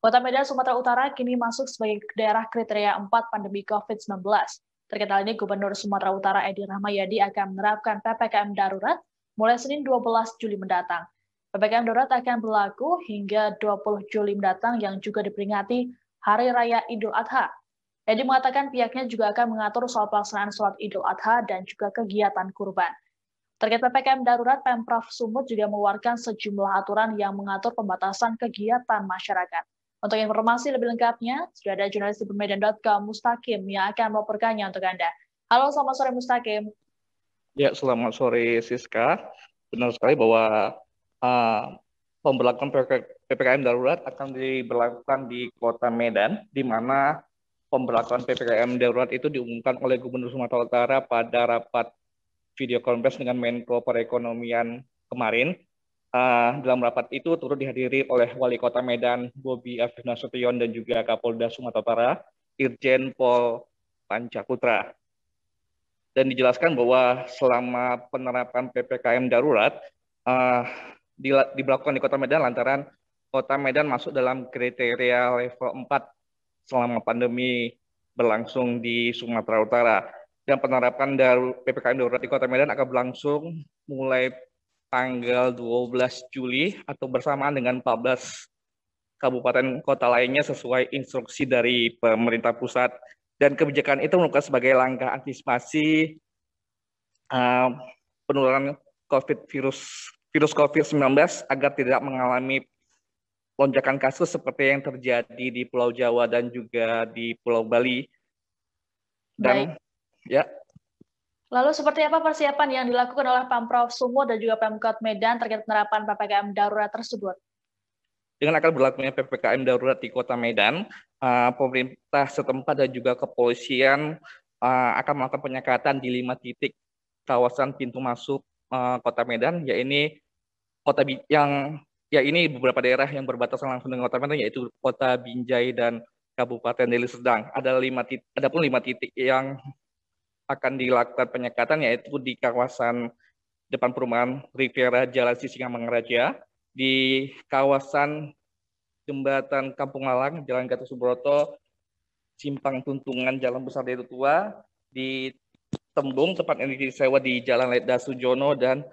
Kota Medan, Sumatera Utara kini masuk sebagai daerah kriteria 4 pandemi COVID-19. Terkait hal ini, Gubernur Sumatera Utara Edi Rahmayadi akan menerapkan PPKM darurat mulai Senin 12 Juli mendatang. PPKM darurat akan berlaku hingga 20 Juli mendatang yang juga diperingati Hari Raya Idul Adha. Edi mengatakan pihaknya juga akan mengatur soal pelaksanaan sholat Idul Adha dan juga kegiatan kurban. Terkait PPKM darurat, Pemprov Sumut juga mengeluarkan sejumlah aturan yang mengatur pembatasan kegiatan masyarakat. Untuk informasi lebih lengkapnya, sudah ada jurnalis di Medan.com Mustaqim yang akan melaporkannya untuk Anda. Halo, selamat sore Mustaqim. Ya, selamat sore Siska. Benar sekali bahwa pemberlakuan PPKM darurat akan diberlakukan di Kota Medan, di mana pemberlakuan PPKM darurat itu diumumkan oleh Gubernur Sumatera Utara pada rapat video conference dengan Menko Perekonomian kemarin. Dalam rapat itu turut dihadiri oleh Wali Kota Medan, Bobi Afif Nasution, dan juga Kapolda Sumatera Utara, Irjen Pol Pancaputra. Dan dijelaskan bahwa selama penerapan PPKM darurat diberlakukan di Kota Medan lantaran Kota Medan masuk dalam kriteria level 4 selama pandemi berlangsung di Sumatera Utara. Dan penerapan PPKM darurat di Kota Medan akan berlangsung mulai tanggal 12 Juli atau bersamaan dengan 14 kabupaten kota lainnya sesuai instruksi dari pemerintah pusat. Dan kebijakan itu merupakan sebagai langkah antisipasi penularan virus COVID-19 agar tidak mengalami lonjakan kasus seperti yang terjadi di Pulau Jawa dan juga di Pulau Bali. Dan baik. Ya. Lalu seperti apa persiapan yang dilakukan oleh Pemprov Sumut dan juga Pemkot Medan terkait penerapan PPKM darurat tersebut? Dengan akan berlakunya PPKM darurat di Kota Medan, pemerintah setempat dan juga kepolisian akan melakukan penyekatan di 5 titik kawasan pintu masuk Kota Medan, ini beberapa daerah yang berbatasan langsung dengan Kota Medan, yaitu Kota Binjai dan Kabupaten Deli Serdang. Ada pun 5 titik yang akan dilakukan penyekatan, yaitu di kawasan depan perumahan Riviera Jalan Sisingamangaraja, di kawasan Jembatan Kampung Lalang, Jalan Gatot Subroto, Simpang Tuntungan, Jalan Besar Daerah Tua, di Tembung, tempat ini disewa di Jalan Letda Sujono, dan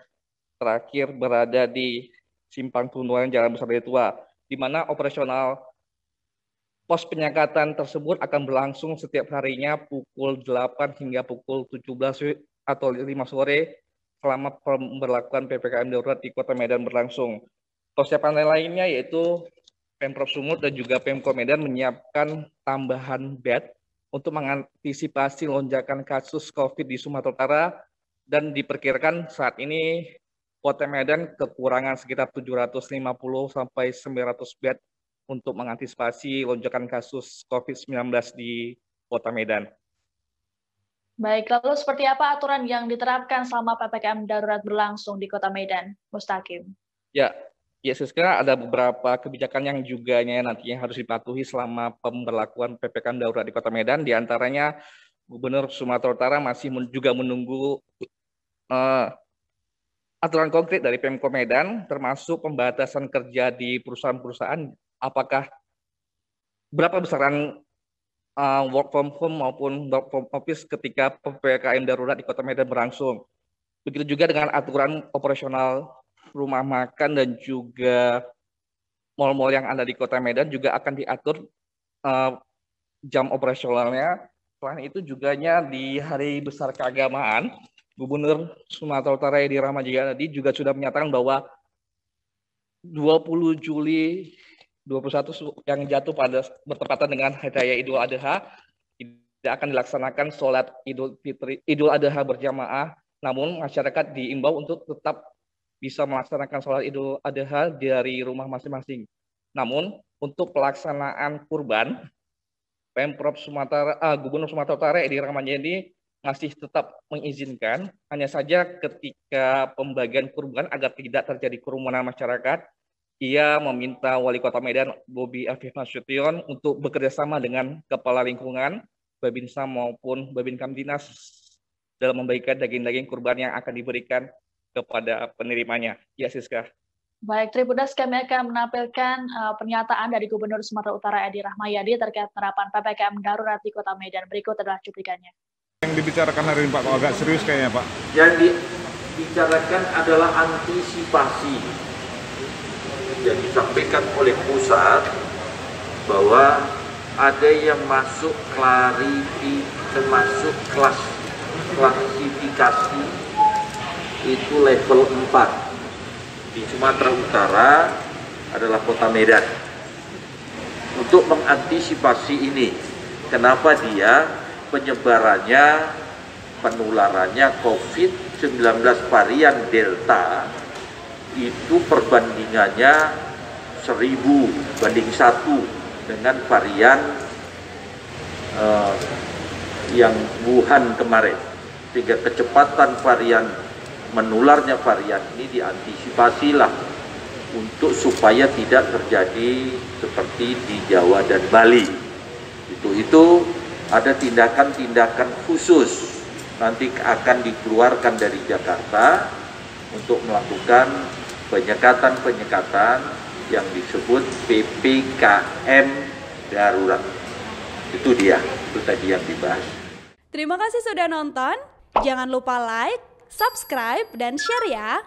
terakhir berada di Simpang Tuntungan, Jalan Besar Daerah Tua, di mana operasional pos penyekatan tersebut akan berlangsung setiap harinya pukul 8 hingga pukul 17 atau 5 sore selama pemberlakuan PPKM darurat di Kota Medan berlangsung. Persiapan lainnya yaitu Pemprov Sumut dan juga Pemko Medan menyiapkan tambahan bed untuk mengantisipasi lonjakan kasus COVID di Sumatera Utara, dan diperkirakan saat ini Kota Medan kekurangan sekitar 750 sampai 900 bed untuk mengantisipasi lonjakan kasus COVID-19 di Kota Medan. Baik, lalu seperti apa aturan yang diterapkan selama PPKM darurat berlangsung di Kota Medan, Mustaqim? Ya, sekarang ada beberapa kebijakan yang juga nantinya harus dipatuhi selama pemberlakuan PPKM darurat di Kota Medan. Di antaranya, Gubernur Sumatera Utara masih juga menunggu aturan konkret dari Pemko Medan, termasuk pembatasan kerja di perusahaan-perusahaan, apakah berapa besaran work from home maupun work from office ketika PPKM darurat di Kota Medan berlangsung. Begitu juga dengan aturan operasional rumah makan dan juga mal-mal yang ada di Kota Medan juga akan diatur jam operasionalnya. Selain itu juga di hari besar keagamaan, Gubernur Sumatera Utara Edi Rahmayadi juga sudah menyatakan bahwa 20 Juli 21 yang jatuh pada bertepatan dengan Hari Raya Idul Adha tidak akan dilaksanakan sholat Idul Adha berjamaah, namun masyarakat diimbau untuk tetap bisa melaksanakan sholat Idul Adha dari rumah masing-masing. Namun untuk pelaksanaan kurban, Gubernur Sumatera Utara Edi Rahmayadi masih tetap mengizinkan, hanya saja ketika pembagian kurban agar tidak terjadi kerumunan masyarakat, ia meminta Wali Kota Medan Bobi Afif Nasution untuk bekerjasama dengan Kepala Lingkungan, Babinsa maupun Babin Kamtinas dalam membagikan daging-daging kurban yang akan diberikan kepada penerimanya. Ya, Siska. Baik, Tribudas, kami akan menampilkan pernyataan dari Gubernur Sumatera Utara Edi Rahmayadi terkait penerapan PPKM darurat di Kota Medan. Berikut adalah cuplikannya. Yang dibicarakan hari ini Pak, kok agak serius kayaknya Pak? Yang dibicarakan adalah antisipasi yang disampaikan oleh pusat bahwa ada yang masuk klasifikasi itu level 4 di Sumatera Utara adalah Kota Medan. Untuk mengantisipasi ini, kenapa dia penyebarannya, penularannya COVID-19 varian Delta itu perbandingannya 1000 banding 1 dengan varian yang Wuhan kemarin, sehingga kecepatan varian menularnya varian ini diantisipasilah untuk supaya tidak terjadi seperti di Jawa dan Bali. Itu ada tindakan-tindakan khusus nanti akan dikeluarkan dari Jakarta untuk melakukan penyekatan yang disebut PPKM darurat. Itu tadi yang dibahas. Terima kasih sudah nonton. Jangan lupa like, subscribe, dan share ya.